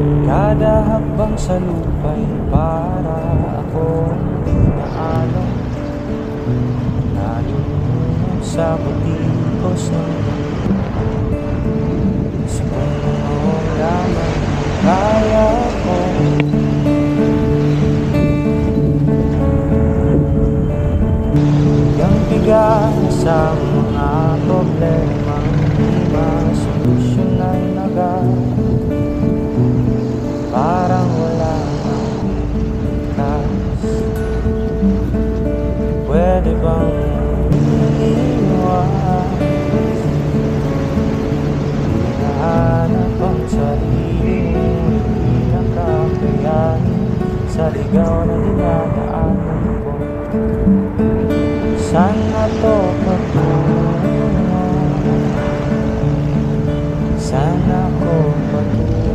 Kada hakbang sa lupa'y para akong inaalon, nalulunod sa butikos ng sa puno lamang kaya ko. Yang bigat sa mga problemang di masolusyonan agad, parang wala nang likas. Pwede bang iwas? Hinahanap ang sarili mong hindi nakakayanin sa ligaw na dinadaanan ko. Sana to patungo, sana ko patungo.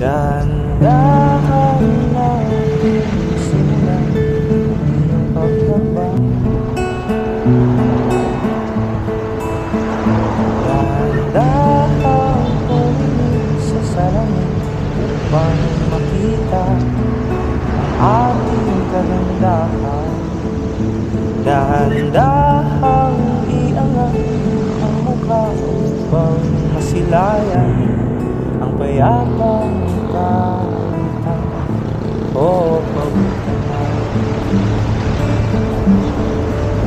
Dahan-dahan lang simulan ang paglabang. Dahan-dahan pumilit sa salamin upang makita ang ating kagandahan. Dahan-dahang iangat ang mukha upang masilayan ang payapang kanta o pagtanay.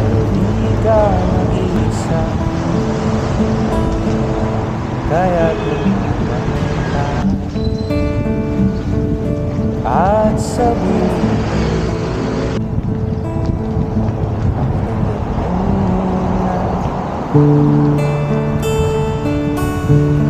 Hindi ka nag-iisa, kaya't lumiban ka at sabihin ang